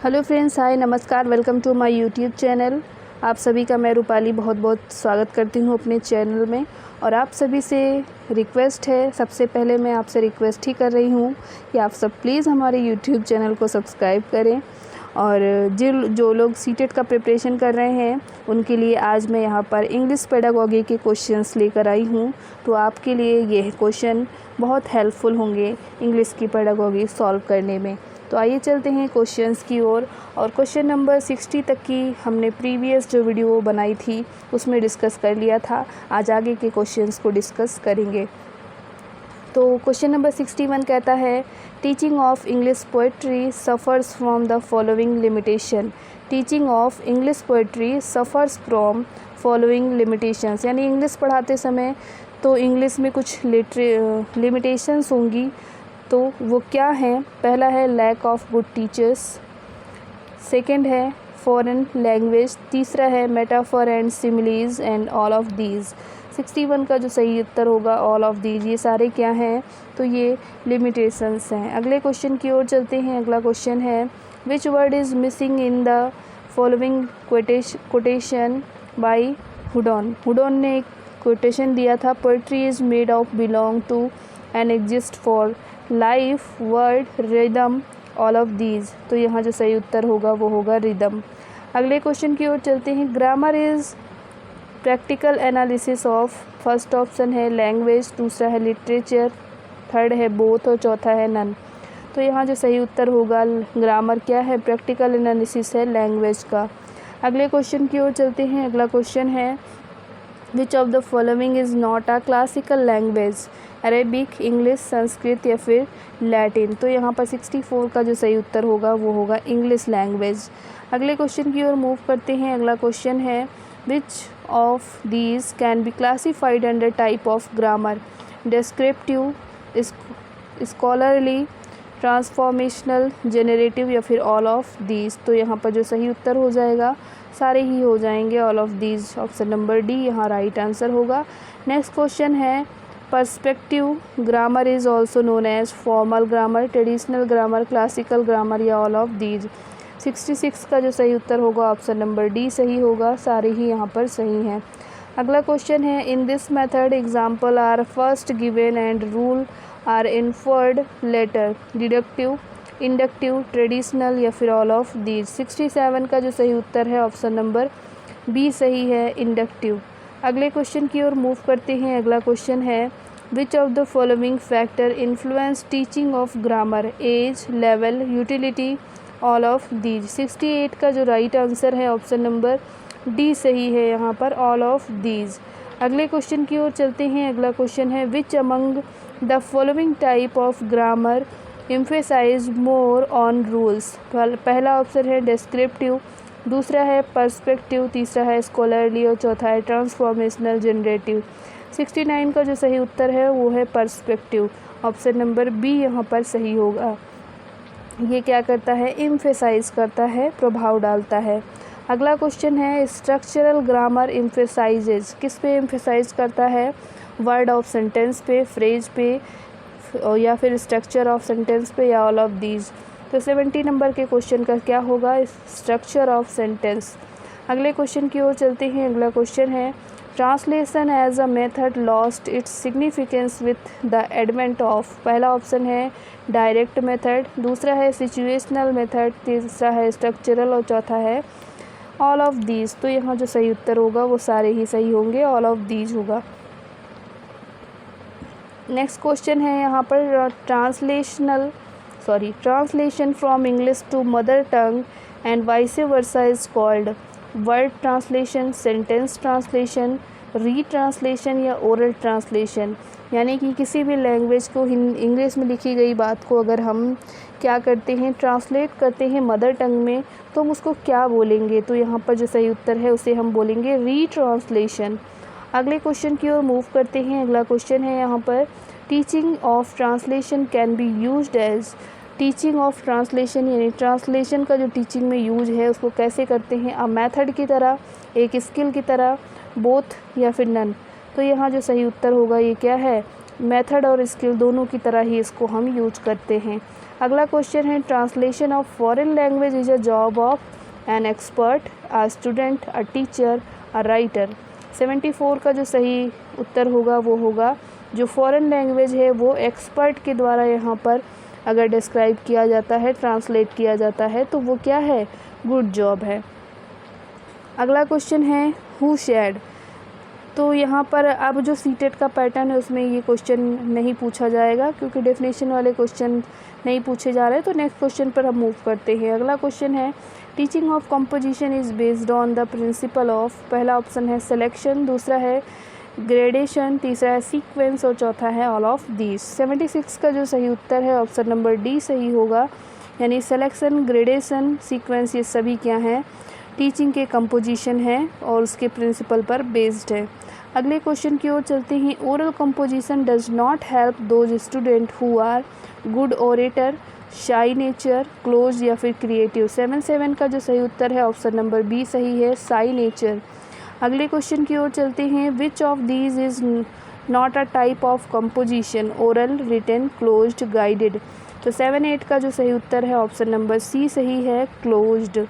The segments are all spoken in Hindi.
हेलो फ्रेंड्स, हाय, नमस्कार, welcome to my YouTube channel. आप सभी का मैं रूपाली बहुत बहुत स्वागत करती हूँ अपने चैनल में। और आप सभी से रिक्वेस्ट है, सबसे पहले मैं आपसे रिक्वेस्ट ही कर रही हूँ कि आप सब प्लीज़ हमारे यूट्यूब चैनल को सब्सक्राइब करें। और जो लोग सीटेट का प्रिपरेशन कर रहे हैं उनके लिए आज मैं यहाँ पर इंग्लिश पेडागॉजी के क्वेश्चंस लेकर आई हूँ। तो आपके लिए ये क्वेश्चन बहुत हेल्पफुल होंगे इंग्लिश की पेडागॉजी सॉल्व करने में। तो आइए चलते हैं क्वेश्चंस की ओर। और क्वेश्चन नंबर 60 तक की हमने प्रीवियस जो वीडियो बनाई थी उसमें डिस्कस कर लिया था। आज आगे के क्वेश्चंस को डिस्कस करेंगे। तो क्वेश्चन नंबर 61 कहता है, teaching of English poetry suffers from the following limitation. Teaching of English poetry suffers from following limitations, यानी इंग्लिश पढ़ाते समय तो इंग्लिश में कुछ लिमिटेशंस होंगी। तो वो क्या हैं? पहला है lack of good teachers, second है फॉरेन लैंग्वेज, तीसरा है metaphor and similes and all of these. 61 का जो सही उत्तर होगा ऑल ऑफ दीज। ये सारे क्या हैं? तो ये लिमिटेशंस हैं। अगले क्वेश्चन की ओर चलते हैं। अगला क्वेश्चन है, which word is missing in the following quotation by Hudson. Hudson ने एक कोटेशन दिया था, poetry is made of belong to and exist for life, word, rhythm, all of these. तो यहाँ जो सही उत्तर होगा वो होगा रिदम। अगले क्वेश्चन की ओर चलते हैं। Grammar is practical analysis of, first option है लैंग्वेज, दूसरा है लिटरेचर, थर्ड है बोथ और चौथा है नन। तो यहाँ जो सही उत्तर होगा ग्रामर क्या है? प्रैक्टिकल एनालिसिस है लैंग्वेज का। अगले क्वेश्चन की ओर चलते हैं। अगला क्वेश्चन है, which of the following is not a classical language. Arabic, English, Sanskrit या फिर लैटिन। तो यहाँ पर 64 का जो सही उत्तर होगा वो होगा इंग्लिश लैंग्वेज। अगले क्वेश्चन की ओर मूव करते हैं। अगला क्वेश्चन है, which of these can be classified under type of grammar. Descriptive, scholarly, transformational, generative या फिर ऑल ऑफ दीज। तो यहाँ पर जो सही उत्तर हो जाएगा सारे ही हो जाएंगे all of these. Option number D यहाँ राइट आंसर होगा। नेक्स्ट क्वेश्चन है, perspective grammar is also known as formal grammar, traditional grammar, classical grammar या ऑल ऑफ दीज। 66 का जो सही उत्तर होगा ऑप्शन नंबर डी सही होगा। सारे ही यहाँ पर सही हैं। अगला क्वेश्चन है, in this method example are first given and rule are inferred later, deductive, inductive, traditional या फिर ऑल ऑफ दीज। 67 का जो सही उत्तर है ऑप्शन नंबर बी सही है, इंडक्टिव। अगले क्वेश्चन की ओर मूव करते हैं। अगला क्वेश्चन है, which of the following factor influence teaching of grammar. Age, level, utility, all of these. 68 का जो राइट आंसर है ऑप्शन नंबर डी सही है, यहाँ पर ऑल ऑफ दीज। अगले क्वेश्चन की ओर चलते हैं। अगला क्वेश्चन है, which among the following type of grammar emphasize more on rules. पहला ऑप्शन है डिस्क्रिप्टिव, दूसरा है पर्सपेक्टिव, तीसरा है स्कॉलरली और चौथा है ट्रांसफॉर्मेशनल जनरेटिव। 69 का जो सही उत्तर है वो है पर्सपेक्टिव। ऑप्शन नंबर बी यहाँ पर सही होगा। ये क्या करता है? एम्फेसाइज करता है, प्रभाव डालता है। अगला क्वेश्चन है, स्ट्रक्चरल ग्रामर एम्फेसाइजेज, किस पे एम्फेसाइज करता है? वर्ड ऑफ सेंटेंस पे, फ्रेज पे या फिर स्ट्रक्चर ऑफ सेंटेंस पे या ऑल ऑफ दीज। तो 70 नंबर के क्वेश्चन का क्या होगा? Structure of sentence. अगले क्वेश्चन की ओर चलते हैं। अगला क्वेश्चन है, translation as a method lost its significance with the advent of. पहला ऑप्शन है डायरेक्ट मेथड, दूसरा है सिचुएशनल मेथड, तीसरा है स्ट्रक्चरल और चौथा है ऑल ऑफ दीज। तो यहाँ जो सही उत्तर होगा वो सारे ही सही होंगे, ऑल ऑफ दीज होगा। नेक्स्ट क्वेश्चन है यहाँ पर, translation from English to mother tongue and vice versa is called. Word translation, sentence translation, retranslation या ओरल ट्रांसलेशन। यानी कि किसी भी लैंग्वेज को इंग्लिश में लिखी गई बात को अगर हम क्या करते हैं, ट्रांसलेट करते हैं मदर टंग में, तो हम उसको क्या बोलेंगे? तो यहाँ पर जो सही उत्तर है उसे हम बोलेंगे रीट्रांसलेशन। अगले क्वेश्चन की ओर मूव करते हैं। अगला क्वेश्चन है यहाँ पर, teaching of translation can be used as. Teaching of translation यानी ट्रांसलेशन का जो टीचिंग में यूज है उसको कैसे करते हैं? अ मेथड की तरह, एक स्किल की तरह, बोथ या फिर नन। तो यहाँ जो सही उत्तर होगा ये क्या है? मेथड और स्किल दोनों की तरह ही इसको हम यूज करते हैं। अगला क्वेश्चन है translation of foreign language is a job of an expert, a student, a teacher, a writer. 74 का जो सही उत्तर होगा वो होगा जो फॉरेन लैंग्वेज है वो एक्सपर्ट के द्वारा यहाँ पर अगर डिस्क्राइब किया जाता है, ट्रांसलेट किया जाता है तो वो क्या है, गुड जॉब है। अगला क्वेश्चन है हु शेड। तो यहाँ पर अब जो सीटेट का पैटर्न है उसमें ये क्वेश्चन नहीं पूछा जाएगा क्योंकि डेफिनेशन वाले क्वेश्चन नहीं पूछे जा रहे, तो नेक्स्ट क्वेश्चन पर हम मूव करते हैं। अगला क्वेश्चन है teaching of composition is based on the principle of. पहला ऑप्शन है सिलेक्शन, दूसरा है ग्रेडेशन, तीसरा है सीक्वेंस और चौथा है ऑल ऑफ दीज। 76 का जो सही उत्तर है ऑप्शन नंबर डी सही होगा, यानी सिलेक्शन, ग्रेडेशन, सीक्वेंस ये सभी क्या हैं, टीचिंग के कंपोजिशन है और उसके प्रिंसिपल पर बेस्ड है। अगले क्वेश्चन की ओर चलते हैं। Oral composition does not help those student who are good orator, shy nature, close या फिर क्रिएटिव। 77 का जो सही उत्तर है ऑप्शन नंबर बी सही है, शाई नेचर। अगले क्वेश्चन की ओर चलते हैं। Which of these is not a type of composition, oral, written, closed, guided. तो 78 का जो सही उत्तर है ऑप्शन नंबर सी सही है, क्लोज्ड।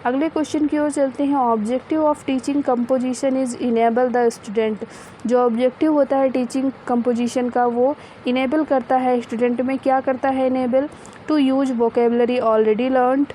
अगले क्वेश्चन की ओर चलते हैं। Objective of teaching composition is enable the student. जो ऑब्जेक्टिव होता है टीचिंग कंपोजिशन का वो इनेबल करता है स्टूडेंट में, क्या करता है enable, to use vocabulary already learned,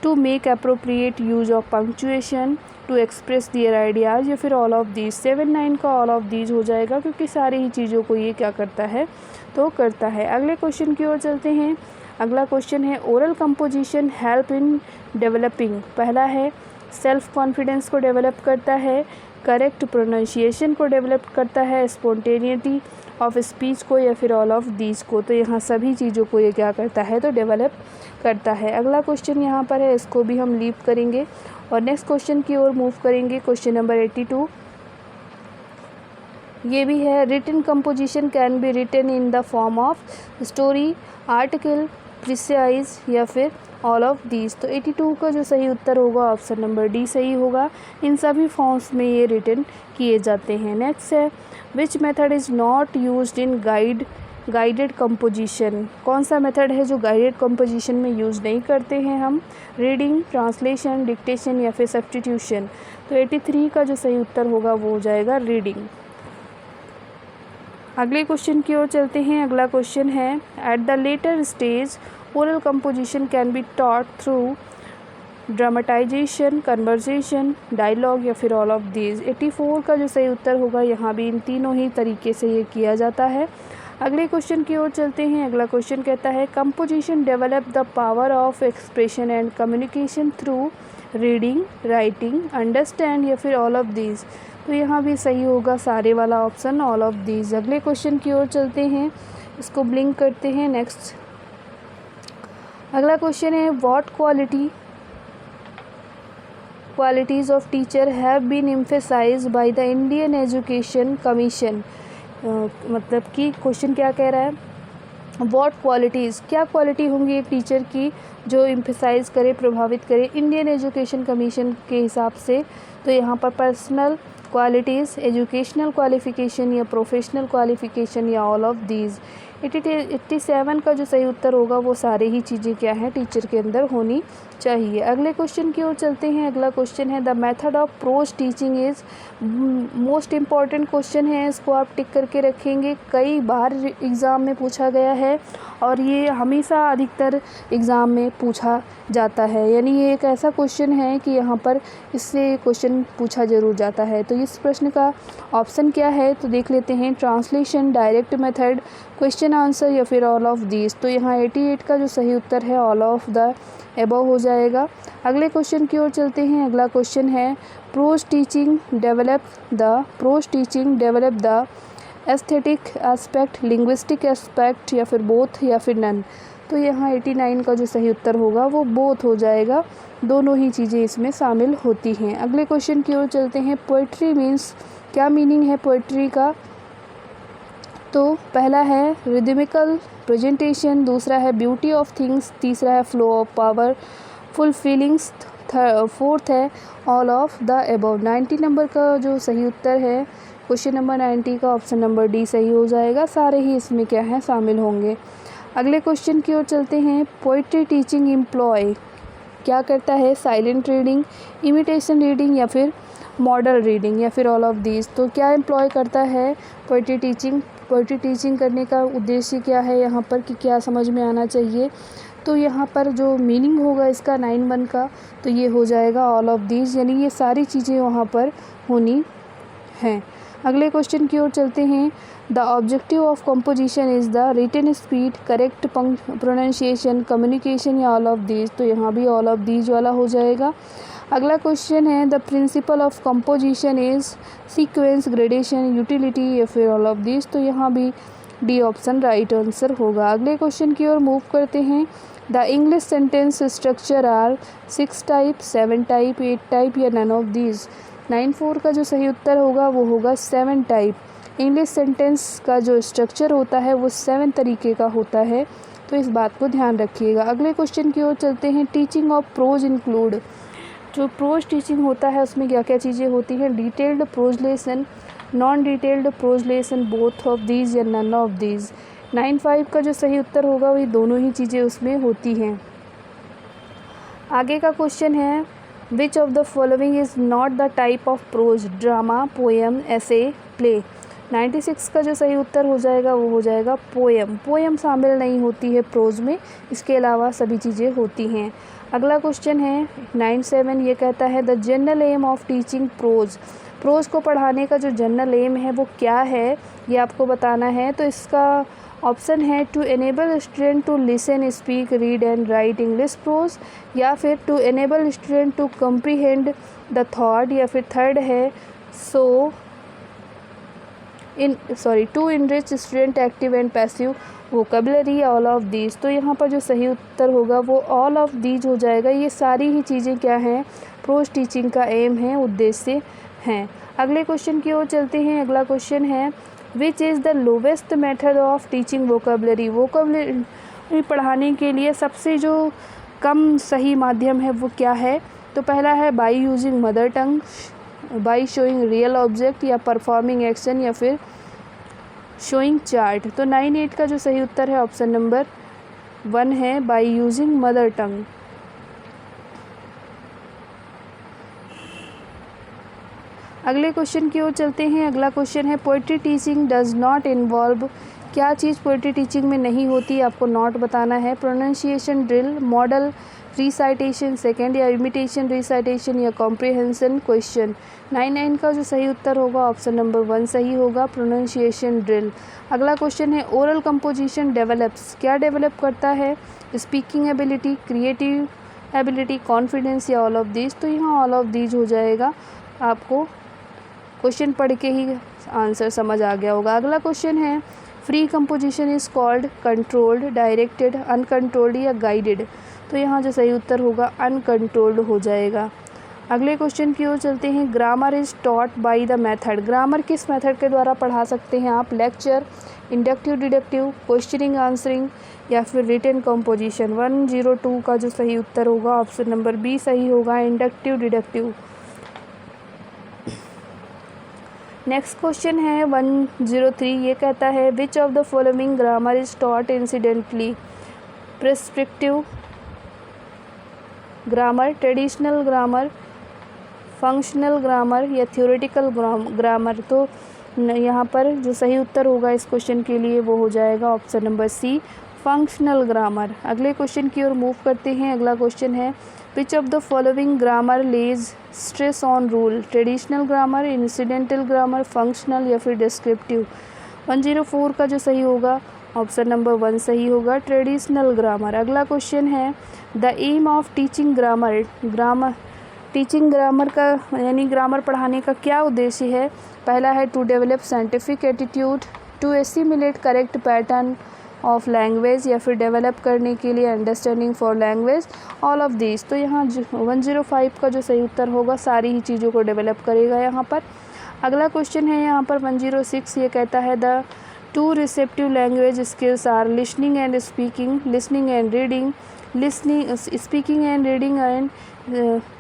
to make appropriate use of punctuation, to express their ideas या फिर ऑल ऑफ दीज। 79 का ऑल ऑफ दीज हो जाएगा क्योंकि सारी ही चीज़ों को ये क्या करता है, तो करता है। अगले क्वेश्चन की ओर चलते हैं। अगला क्वेश्चन है oral composition help in developing. पहला है सेल्फ कॉन्फिडेंस को डेवलप करता है, करेक्ट प्रोनाउंसिएशन को डेवलप करता है, स्पॉन्टेनिटी ऑफ स्पीच को या फिर ऑल ऑफ दीज को। तो यहाँ सभी चीज़ों को ये क्या करता है, तो डेवलप करता है। अगला क्वेश्चन यहाँ पर है, इसको भी हम लीव करेंगे और नेक्स्ट क्वेश्चन की ओर मूव करेंगे। क्वेश्चन नंबर 82 ये भी है। Written composition can be written in the form of story, article, precise या फिर ऑल ऑफ दीज। तो 82 का जो सही उत्तर होगा ऑप्शन नंबर डी सही होगा, इन सभी फॉर्म्स में ये रिटन किए जाते हैं। नेक्स्ट है which method is not used in guided composition. कौन सा मेथड है जो गाइडेड कंपोजिशन में यूज़ नहीं करते हैं हम, रीडिंग, ट्रांसलेशन, डिक्टेशन या फिर सब्स्टिट्यूशन। तो 83 का जो सही उत्तर होगा वो हो जाएगा रीडिंग। अगले क्वेश्चन की ओर चलते हैं। अगला क्वेश्चन है at the later stage oral composition can be taught through dramatization, conversation, dialogue या फिर ऑल ऑफ दीज। 84 का जो सही उत्तर होगा, यहाँ भी इन तीनों ही तरीके से ये किया जाता है। अगले क्वेश्चन की ओर चलते हैं। अगला क्वेश्चन कहता है composition develop the power of expression and communication through reading, writing, understand या फिर ऑल ऑफ दीज। तो यहाँ भी सही होगा सारे वाला ऑप्शन, ऑल ऑफ दीज। अगले क्वेश्चन की ओर चलते हैं, इसको ब्लिंक करते हैं। नेक्स्ट अगला क्वेश्चन है what qualities of teacher have been emphasized by the Indian education commission. मतलब कि क्वेश्चन क्या कह रहा है, व्हाट क्वालिटीज़, क्या क्वालिटी होंगी एक टीचर की जो एम्फेसाइज करे, प्रभावित करे इंडियन एजुकेशन कमीशन के हिसाब से। तो यहाँ पर पर्सनल क्वालिटीज़, एजुकेशनल क्वालिफ़िकेशन या प्रोफेशनल क्वालिफ़िकेशन या ऑल ऑफ दीज। 87 का जो सही उत्तर होगा वो सारे ही चीज़ें क्या हैं, टीचर के अंदर होनी चाहिए। अगले क्वेश्चन की ओर चलते हैं। अगला क्वेश्चन है the method of pros teaching is. Most important question है, इसको आप टिक करके रखेंगे, कई बार एग्ज़ाम में पूछा गया है और ये हमेशा अधिकतर एग्ज़ाम में पूछा जाता है, यानी ये एक ऐसा क्वेश्चन है कि यहाँ पर इससे क्वेश्चन पूछा जरूर जाता है। तो इस प्रश्न का ऑप्शन क्या है, तो देख लेते हैं। Translation, direct method, question answer या फिर ऑल ऑफ दीज। तो यहाँ 88 का जो सही उत्तर है ऑल ऑफ द एबव हो जाएगा। अगले क्वेश्चन की ओर चलते हैं। अगला क्वेश्चन है prose teaching develop the aesthetic aspect, linguistic aspect या फिर बोथ या फिर नन। तो यहाँ 89 का जो सही उत्तर होगा वो बोथ हो जाएगा, दोनों ही चीज़ें इसमें शामिल होती हैं। अगले क्वेश्चन की ओर चलते हैं। पोइट्री मीन्स, क्या मीनिंग है पोइट्री का, तो पहला है रिदमिकल प्रेजेंटेशन, दूसरा है ब्यूटी ऑफ थिंग्स, तीसरा है flow of powerful feelings, fourth है all of the above. 90 number का जो सही उत्तर है क्वेश्चन नंबर 90 का ऑप्शन नंबर डी सही हो जाएगा, सारे ही इसमें क्या है शामिल होंगे। अगले क्वेश्चन की ओर चलते हैं। पोइट्री टीचिंग एम्प्लॉय क्या करता है? साइलेंट रीडिंग, इमिटेशन रीडिंग या फिर मॉडल रीडिंग या फिर ऑल ऑफ दीज। तो क्या एम्प्लॉय करता है पोइट्री टीचिंग? पोइट्री टीचिंग करने का उद्देश्य क्या है यहाँ पर कि क्या समझ में आना चाहिए? तो यहाँ पर जो मीनिंग होगा इसका 9(1) का, तो ये हो जाएगा ऑल ऑफ दीज, यानी ये सारी चीज़ें वहाँ पर होनी हैं। अगले क्वेश्चन की ओर चलते हैं। The objective of composition is the written speed, correct pronunciation, communication या ऑल ऑफ दीज। तो यहाँ भी ऑल ऑफ दीज वाला हो जाएगा। अगला क्वेश्चन है। The principle of composition is sequence, gradation, utility या फिर ऑल ऑफ दीज। तो यहाँ भी डी ऑप्शन राइट आंसर होगा। अगले क्वेश्चन की ओर मूव करते हैं। The English sentence structure are 6 type, 7 type, 8 type या नन ऑफ दीज। 9(4) का जो सही उत्तर होगा वो होगा 7 टाइप। इंग्लिश सेंटेंस का जो स्ट्रक्चर होता है वो 7 तरीके का होता है, तो इस बात को ध्यान रखिएगा। अगले क्वेश्चन की ओर चलते हैं। टीचिंग ऑफ प्रोज इंक्लूड, जो प्रोज टीचिंग होता है उसमें क्या क्या चीज़ें होती हैं? Detailed prose lesson, non detailed prose lesson, both of these या नन ऑफ दीज। 9(5) का जो सही उत्तर होगा वही दोनों ही चीज़ें उसमें होती हैं। आगे का क्वेश्चन है। Which of the following is not the type of pros? Drama, poem, ऐसे, प्ले। 96 का जो सही उत्तर हो जाएगा वो हो जाएगा पोएम। पोएम शामिल नहीं होती है प्रोज में, इसके अलावा सभी चीज़ें होती हैं। अगला क्वेश्चन है 97, ये कहता है the general aim of teaching prose. Prose को पढ़ाने का जो जनरल एम है वो क्या है, ये आपको बताना है। तो इसका ऑप्शन है to enable student to listen, speak, read and write English prose, या फिर to enable student to comprehend the thought, या फिर थर्ड है to enrich student active and passive vocabulary, all of these. तो यहाँ पर जो सही उत्तर होगा वो ऑल ऑफ दीज हो जाएगा। ये सारी ही चीज़ें क्या हैं? प्रोज टीचिंग का एम है, उद्देश्य हैं। अगले क्वेश्चन की ओर चलते हैं। अगला क्वेश्चन है which is the lowest method of teaching vocabulary. Vocabulary पढ़ाने के लिए सबसे जो कम सही माध्यम है वो क्या है? तो पहला है by using mother tongue, by showing real object, या परफॉर्मिंग एक्शन, या फिर शोइंग चार्ट। तो 98 का जो सही उत्तर है ऑप्शन नंबर 1 है, बाई यूजिंग मदर टंग। अगले क्वेश्चन की ओर चलते हैं। अगला क्वेश्चन है poetry teaching does not involve. क्या चीज़ पोइट्री टीचिंग में नहीं होती, आपको नॉट बताना है। Pronunciation drill, model recitation second, या इमिटेशन रिसाइटेशन, या कॉम्प्रिहेंशन क्वेश्चन। 99 का जो सही उत्तर होगा ऑप्शन नंबर 1 सही होगा, प्रोनाउंसिएशन ड्रिल। अगला क्वेश्चन है ओरल कंपोजिशन डेवलप्स। क्या डेवलप करता है? Speaking ability, creative ability, confidence, या ऑल ऑफ दीज। तो यहाँ ऑल ऑफ दीज हो जाएगा। आपको क्वेश्चन पढ़ के ही आंसर समझ आ गया होगा। अगला क्वेश्चन है free composition is called controlled, directed, uncontrolled या गाइडेड। तो यहाँ जो सही उत्तर होगा अनकंट्रोल्ड हो जाएगा। अगले क्वेश्चन की ओर चलते हैं। Grammar is taught by the method. Grammar किस मेथड के द्वारा पढ़ा सकते हैं आप? Lecture, inductive deductive, questioning answering, या फिर रिटन कंपोजिशन। 102 का जो सही उत्तर होगा ऑप्शन नंबर बी सही होगा, इंडक्टिव डिडक्टिव। नेक्स्ट क्वेश्चन है 103, ये कहता है which of the following grammar is taught incidentally. Prescriptive grammar, traditional grammar, functional grammar, या थ्योरेटिकल ग्रामर। तो यहाँ पर जो सही उत्तर होगा इस क्वेश्चन के लिए वो हो जाएगा option number C, functional grammar. अगले क्वेश्चन की ओर मूव करते हैं। अगला क्वेश्चन है which of the following grammar lays stress on rule. Traditional grammar, incidental grammar, functional, या फिर डिस्क्रिप्टिव। 104 का जो सही होगा ऑप्शन नंबर 1 सही होगा, ट्रेडिशनल ग्रामर। अगला क्वेश्चन है the aim of teaching grammar. Teaching grammar का यानी ग्रामर पढ़ाने का क्या उद्देश्य है? पहला है to develop scientific attitude, to assimilate correct pattern of language, या फिर डेवलप करने के लिए understanding for language, all of this. तो यहाँ 105 का जो सही उत्तर होगा सारी ही चीज़ों को डेवलप करेगा यहाँ पर। अगला क्वेश्चन है यहाँ पर 106, ये कहता है the two receptive language skills are listening and speaking, listening and reading, speaking and reading and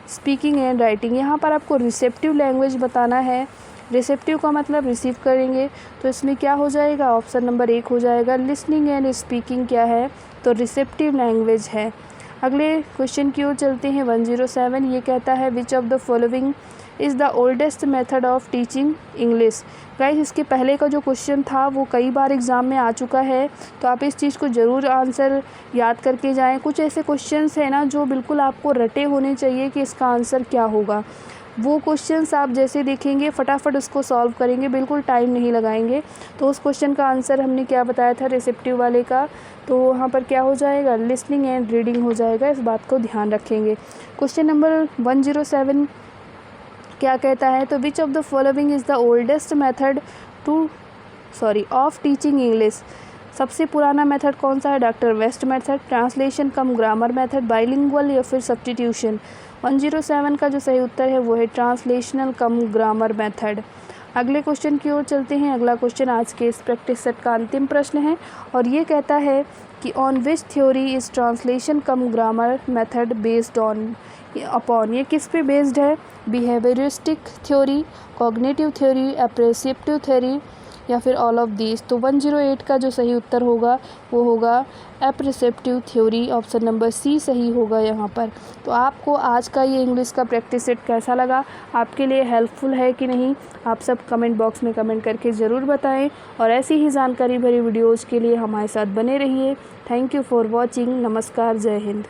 speaking and writing. यहाँ पर आपको रिसेप्टिव लैंग्वेज बताना है, रिसेप्टिव का मतलब रिसीव करेंगे, तो इसमें क्या हो जाएगा, ऑप्शन नंबर 1 हो जाएगा। लिसनिंग एंड स्पीकिंग क्या है, तो रिसेप्टिव लैंग्वेज है। अगले क्वेश्चन की ओर चलते हैं। 107 ये कहता है which of the following is the oldest method of teaching English. Guys इसके पहले का जो क्वेश्चन था वो कई बार एग्ज़ाम में आ चुका है, तो आप इस चीज़ को ज़रूर आंसर याद करके जाएं। कुछ ऐसे क्वेश्चंस हैं ना जो बिल्कुल आपको रटे होने चाहिए कि इसका आंसर क्या होगा। वो क्वेश्चंस आप जैसे देखेंगे फटाफट उसको सॉल्व करेंगे, बिल्कुल टाइम नहीं लगाएंगे। तो उस क्वेश्चन का आंसर हमने क्या बताया था रिसेप्टिव वाले का, तो वहाँ पर क्या हो जाएगा, लिसनिंग एंड रीडिंग हो जाएगा। इस बात को ध्यान रखेंगे। क्वेश्चन नंबर 107 क्या कहता है, तो विच of the following is the oldest method of teaching English. सबसे पुराना मेथड कौन सा है, doctor waste method, translation cum grammar method, bilingual या फिर सब्स्टिट्यूशन। 107 का जो सही उत्तर है वो है ट्रांसलेशनल कम ग्रामर मेथड। अगले क्वेश्चन की ओर चलते हैं। अगला क्वेश्चन आज के इस प्रैक्टिस सेट का अंतिम प्रश्न है और ये कहता है कि on which theory is translation cum grammar method based upon. ये किस पे बेस्ड है, behavioristic theory, cognitive theory, appreciative theory या फिर ऑल ऑफ दीज। तो 108 का जो सही उत्तर होगा वो होगा एप्रिसिएटिव थ्योरी, ऑप्शन नंबर सी सही होगा यहाँ पर। तो आपको आज का ये इंग्लिश का प्रैक्टिस सेट कैसा लगा, आपके लिए हेल्पफुल है कि नहीं, आप सब कमेंट बॉक्स में कमेंट करके ज़रूर बताएं और ऐसी ही जानकारी भरी वीडियोज़ के लिए हमारे साथ बने रहिए। Thank you for watching. नमस्कार, जय हिंद।